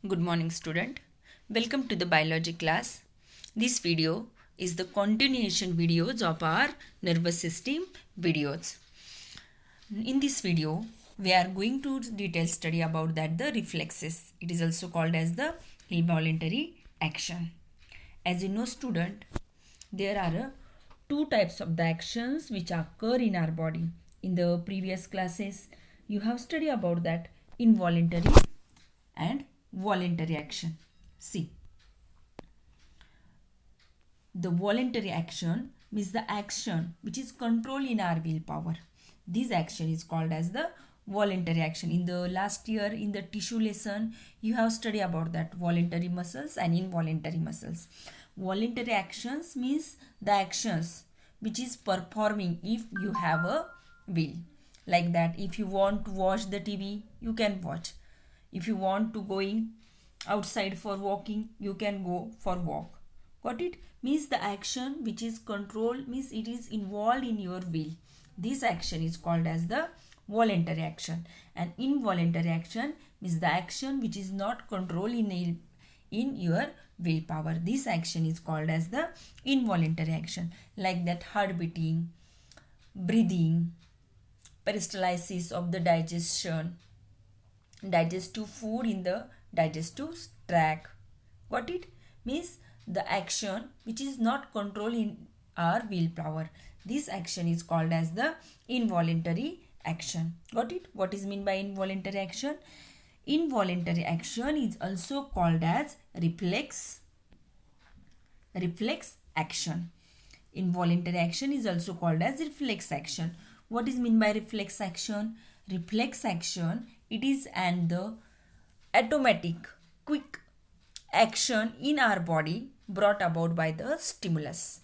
Good morning, student. Welcome to the biology class. This video is the continuation videos of our nervous system videos. In this video, we are going to detail study about that the reflexes. It is also called as the involuntary action. As you know, student, there are two types of the actions which occur in our body. In the previous classes, you have studied about that involuntary and voluntary action. See, the voluntary action means the action which is control in our willpower. This action is called as the voluntary action. In the last year, in the tissue lesson, you have studied about that voluntary muscles and involuntary muscles. Voluntary actions means the actions which is performing if you have a will. Like that, if you want to watch the TV, you can watch. If you want to going outside for walking, you can go for walk. Got it? Means the action which is controlled means it is involved in your will. This action is called as the voluntary action. And involuntary action means the action which is not controlled in your willpower. This action is called as the involuntary action. Like that, heart beating, breathing, peristalsis of the digestion, digestive food in the digestive tract. Got it? Means the action which is not controlled in our willpower. This action is called as the involuntary action. Got it? What is meant by involuntary action? Involuntary action is also called as reflex action. Involuntary action is also called as reflex action. What is meant by reflex action? Reflex action, it is the automatic quick action in our body brought about by the stimulus.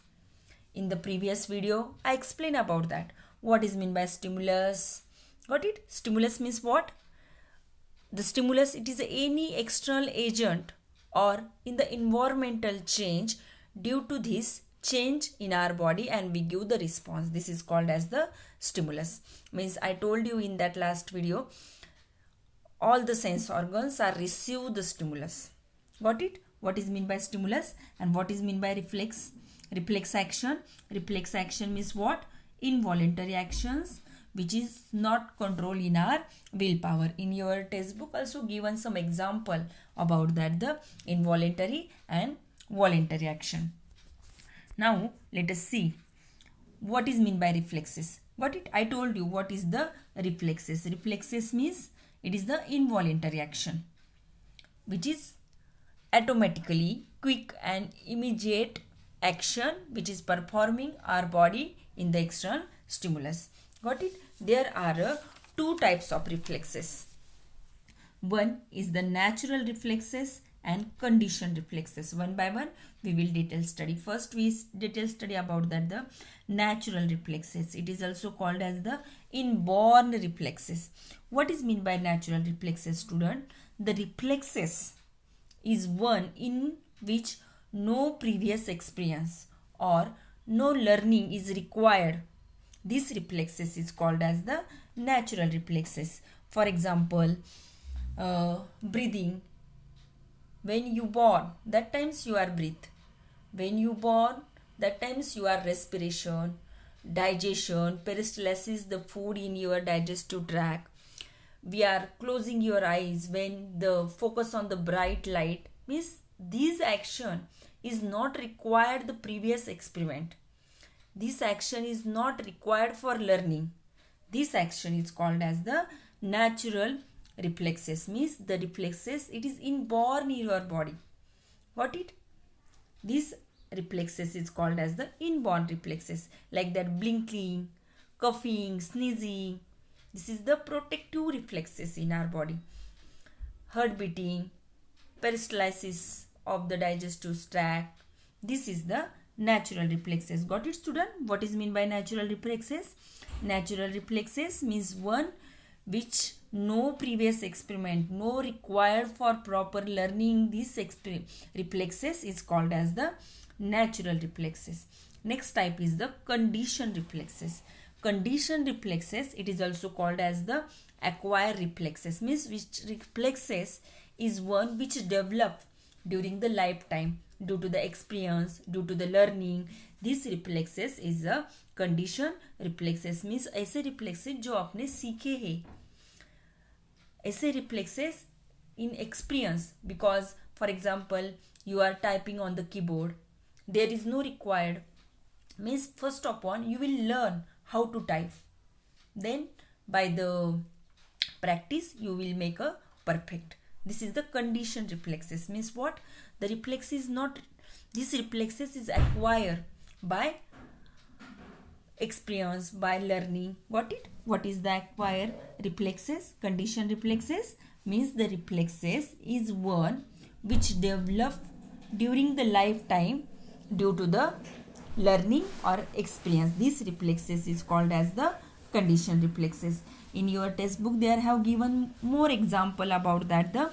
In the previous video, I explained about that. What is meant by stimulus? Got it? Stimulus means what? The stimulus, it is any external agent or in the environmental change. Due to this change in our body and we give the response. This is called as the stimulus. Means I told you in that last video, all the sense organs are receive the stimulus. Got it? What is meant by stimulus and what is meant by reflex action? Reflex action means what? Involuntary actions which is not controlled in our willpower. In your textbook also given some example about that, the involuntary and voluntary action. Now let us see what is meant by reflexes. Got it? I told you what is the reflexes. Reflexes means it is the involuntary action which is automatically quick and immediate action which is performing our body in the external stimulus. Got it? There are two types of reflexes. One is the natural reflexes and conditioned reflexes. One by one we will detail study. First we detail study about that the natural reflexes. It is also called as the inborn reflexes. What is meant by natural reflexes, student? The reflexes is one in which no previous experience or no learning is required. This reflexes is called as the natural reflexes. For example, breathing. When you born, that times you are breathe. When you born, that times you are respiration, digestion, peristalsis, the food in your digestive tract. We are closing your eyes when the focus on the bright light means this action is not required the previous experiment. This action is not required for learning. This action is called as the natural reflexes. Means the reflexes, it is inborn in your body. Got it? This reflexes is called as the inborn reflexes. Like that blinking, coughing, sneezing. This is the protective reflexes in our body. Heart beating, peristalsis of the digestive tract. This is the natural reflexes. Got it, student? What is meant by natural reflexes? Natural reflexes means one which no previous experiment, no required for proper learning. This reflexes is called as the natural reflexes. Next type is the conditioned reflexes. Conditioned reflexes, it is also called as the acquired reflexes, means which reflexes is one which develop during the lifetime due to the experience, due to the learning. This reflexes is a condition reflexes means ऐसे reflexes जो आपने सीखे हैं, ऐसे reflexes in experience. Because for example you are typing on the keyboard, there is no required, means first of all you will learn how to type, then by the practice you will make a perfect. This is the condition reflexes, means what, the reflex is not, this reflexes is acquired by experience, by learning. Got it? What is the acquired reflexes? Condition reflexes means the reflexes is one which develop during the lifetime due to the learning or experience. These reflexes is called as the condition reflexes. In your textbook they have given more example about that, the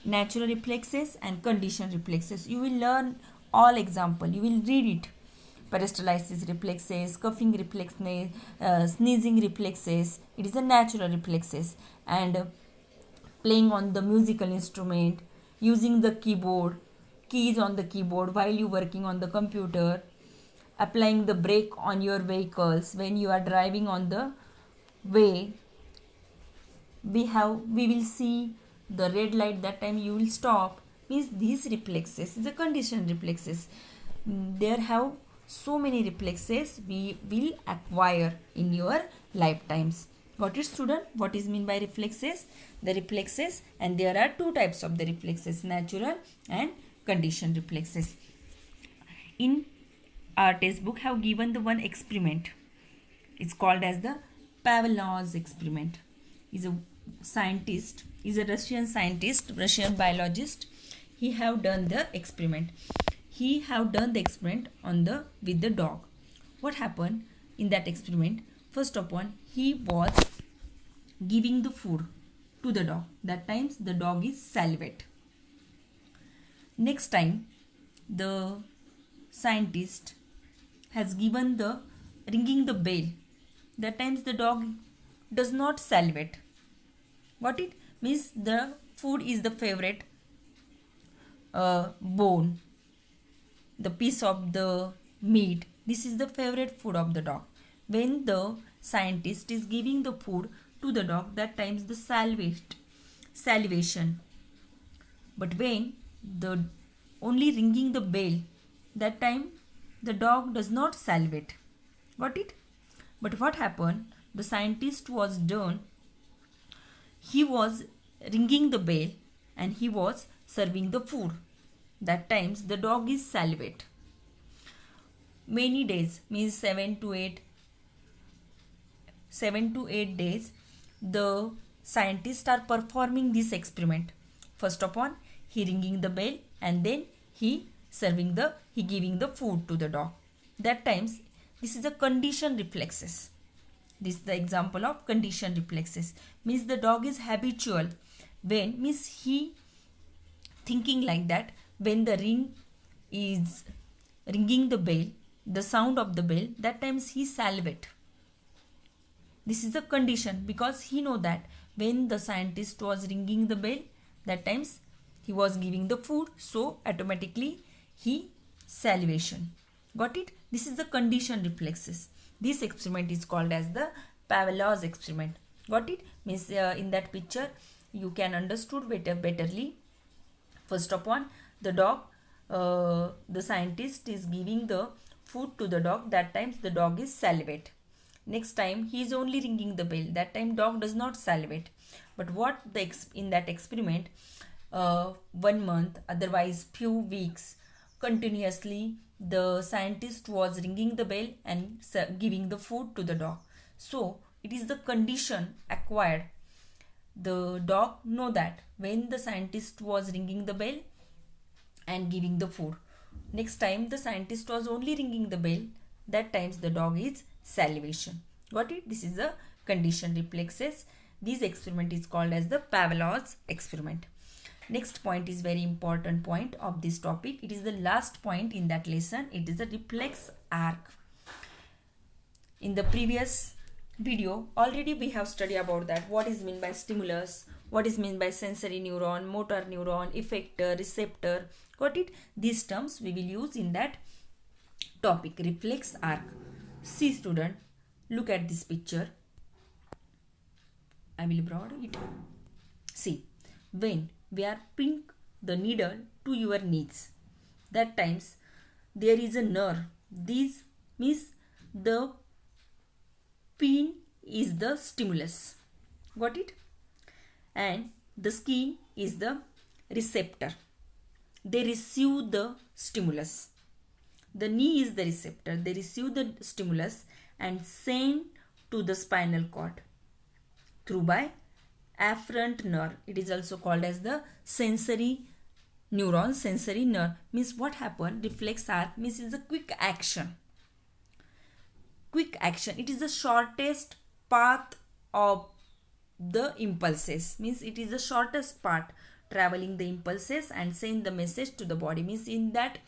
natural reflexes and condition reflexes. You will learn all example, you will read it. Peristalsis reflexes, coughing reflexes, sneezing reflexes, it is a natural reflexes. And playing on the musical instrument, using the keyboard, keys on the keyboard while you working on the computer, applying the brake on your vehicles when you are driving on the way. We will see the red light, that time you will stop, means these reflexes is a condition reflexes. There have so many reflexes we will acquire in your lifetimes. Got it, student? What is mean by reflexes? The reflexes, and there are two types of the reflexes, natural and condition reflexes. In our textbook have given the one experiment. It's called as the Pavlov's experiment. Is a scientist, is a Russian scientist, Russian biologist. He have done the experiment. He have done the experiment on the with the dog. What happened in that experiment? First of all, he was giving the food to the dog. That times the dog is salivate. Next time, the scientist has given the ringing the bell. That times the dog does not salivate. What it means, the food is the favorite bone, the piece of the meat. This is the favorite food of the dog. When the scientist is giving the food to the dog, that times the salivation. But when the only ringing the bell, that time the dog does not salivate. Got it? But what happened? The scientist was done. He was ringing the bell and he was serving the food. That times the dog is salivate. Many days, means 7 to 8 days, the scientists are performing this experiment. First of all, he ringing the bell and then he giving the food to the dog. That times this is a condition reflexes. This is the example of condition reflexes. Means the dog is habitual. When means he thinking like that, when the ring is ringing the bell, the sound of the bell, that times he salivate. This is the condition, because he know that when the scientist was ringing the bell, that times he was giving the food, so automatically he salivation. Got it? This is the condition reflexes. This experiment is called as the Pavlov's experiment. Got it? Means in that picture you can understood betterly. First of all, the dog, the scientist is giving the food to the dog. That times the dog is salivate. Next time he is only ringing the bell. That time dog does not salivate. But what in that experiment, 1 month, otherwise few weeks, continuously the scientist was ringing the bell and giving the food to the dog. So it is the condition acquired. The dog know that when the scientist was ringing the bell and giving the food, next time the scientist was only ringing the bell, that times the dog is salivation. Got it? This is a condition reflexes. This experiment is called as the Pavlov's experiment. Next point is very important point of this topic. It is the last point in that lesson. It is the reflex arc. In the previous video already we have studied about that. What is meant by stimulus, What is meant by sensory neuron, motor neuron, effector, receptor? Got it? These terms we will use in that topic, reflex arc. See student, look at this picture. I will broad it. See, when we are pinning the needle to your knees, that times there is a nerve. This means the pin is the stimulus. Got it? And the skin is the receptor. They receive the stimulus. The knee is the receptor. They receive the stimulus and send to the spinal cord through by afferent nerve. It is also called as the sensory neuron. Sensory nerve means what happened? Reflex arc means it's a quick action. Quick action. It is the shortest path of the impulses. Means it is the shortest part traveling the impulses and send the message to the body. Means in that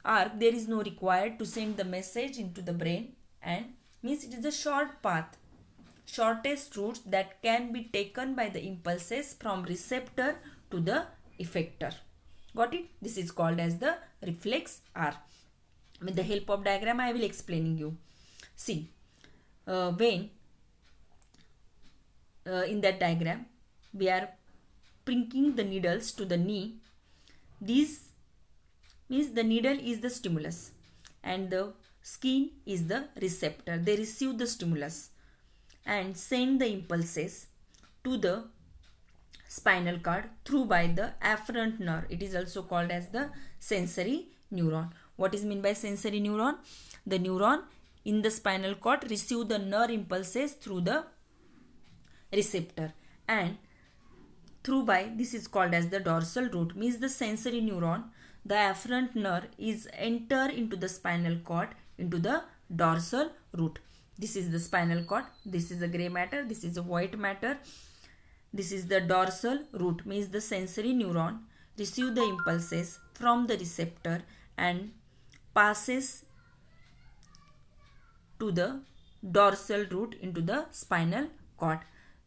arc there is no required to send the message into the brain, and means it is a short path, shortest route that can be taken by the impulses from receptor to the effector. Got it? This is called as the reflex arc. With the help of diagram I will explaining you. See, when in that diagram we are pricking the needles to the knee. This means the needle is the stimulus and the skin is the receptor. They receive the stimulus and send the impulses to the spinal cord through by the afferent nerve. It is also called as the sensory neuron. What is meant by sensory neuron? The neuron in the spinal cord receive the nerve impulses through the receptor, and through by this is called as the dorsal root. Means the sensory neuron, the afferent nerve is enter into the spinal cord into the dorsal root. This is the spinal cord. This is the gray matter. This is the white matter. This is the dorsal root. Means the sensory neuron receive the impulses from the receptor and passes to the dorsal root into the spinal cord.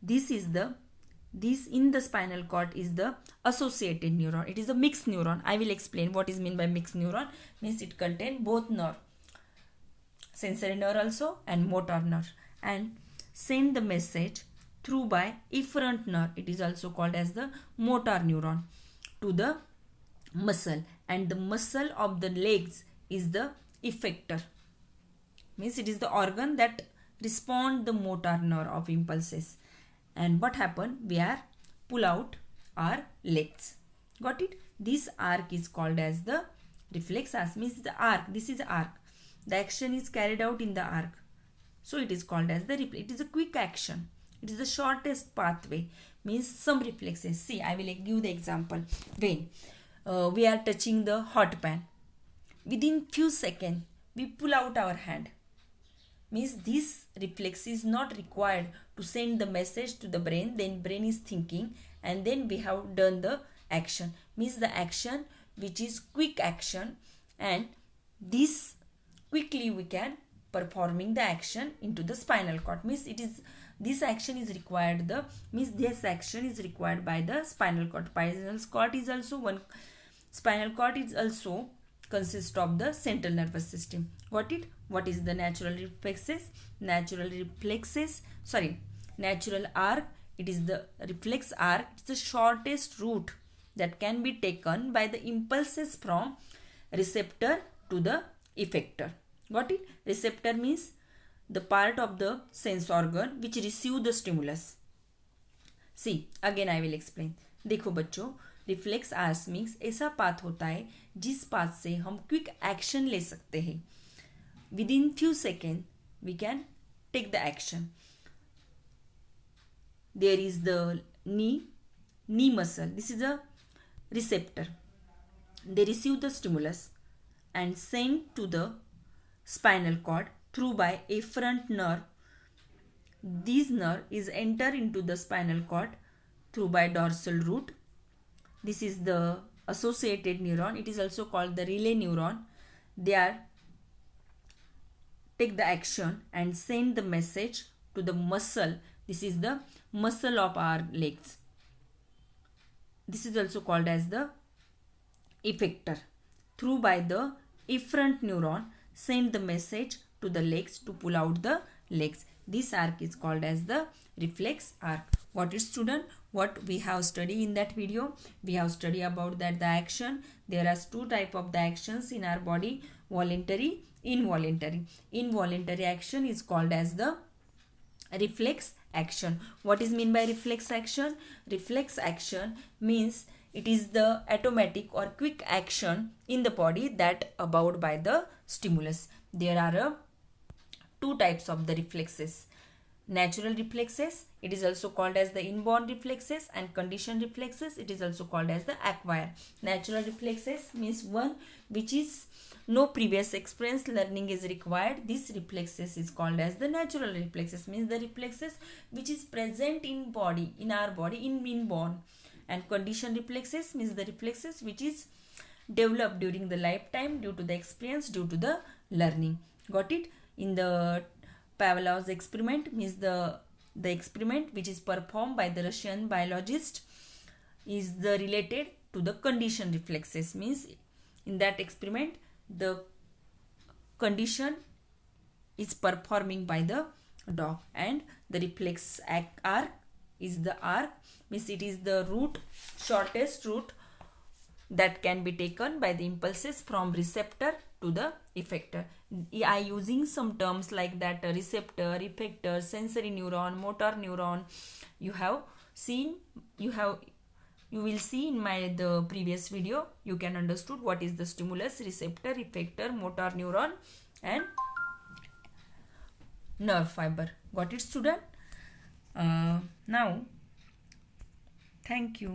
This in the spinal cord is the associated neuron. It is a mixed neuron. I will explain what is meant by mixed neuron. Means it contains both nerve, sensory nerve also and motor nerve, and send the message through by efferent nerve. It is also called as the motor neuron to the muscle, and the muscle of the legs is the effector. Means it is the organ that respond the motor nerve of impulses. And what happen? We are pull out our legs. Got it? This arc is called as the reflex arc. Means the arc. This is arc. The action is carried out in the arc. So it is called as the reflex. It is a quick action. It is the shortest pathway. Means some reflexes. See, I will give the example. When we are touching the hot pan, within few seconds we pull out our hand. Means this reflex is not required to send the message to the brain. Then brain is thinking and then we have done the action. Means the action which is quick action, and this quickly we can performing the action into the spinal cord. Means it is this action is required by the spinal cord. Spinal cord is also consist of the central nervous system. Got it? What is the natural arc? It is the reflex arc. It's the shortest route that can be taken by the impulses from receptor to the effector. Got it? Receptor means the part of the sense organ which receive the stimulus. See, again I will explain. देखो बच्चों, reflex hours means ऐसा path होता है जिस path से हम quick action ले सकते हैं. Within few second we can take the action. There is the knee muscle. This is a receptor. They receive the stimulus and send to the spinal cord through by afferent nerve. This nerve is enter into the spinal cord through by dorsal root. This is the associated neuron. It is also called the relay neuron. They are take the action and send the message to the muscle. This is the muscle of our legs. This is also called as the effector. Through by the efferent neuron send the message to the legs to pull out the legs. This arc is called as the reflex arc. What is, student? What we have studied in that video? We have studied about that the action. There are two type of the actions in our body: voluntary, involuntary. Involuntary action is called as the reflex action. What is mean by reflex action? Reflex action means it is the automatic or quick action in the body that abode by the stimulus. There are two types of the reflexes: natural reflexes, it is also called as the inborn reflexes, and conditioned reflexes, it is also called as the acquired. Natural reflexes means one which is no previous experience learning is required. This reflexes is called as the natural reflexes, means the reflexes which is present in body, in our body, in inborn. And conditioned reflexes means the reflexes which is developed during the lifetime due to the experience, due to the learning. Got it? In the Pavlov's experiment, means the experiment which is performed by the Russian biologist is the related to the conditioned reflexes, means in that experiment the condition is performing by the dog, and the reflex arc is the arc, means it is the route, shortest route that can be taken by the impulses from receptor to the effector. I using some terms like that: receptor, effector, sensory neuron, motor neuron. You have seen, you will see in my the previous video. You can understood what is the stimulus, receptor, effector, motor neuron, and nerve fiber. Got it, student? Now, thank you.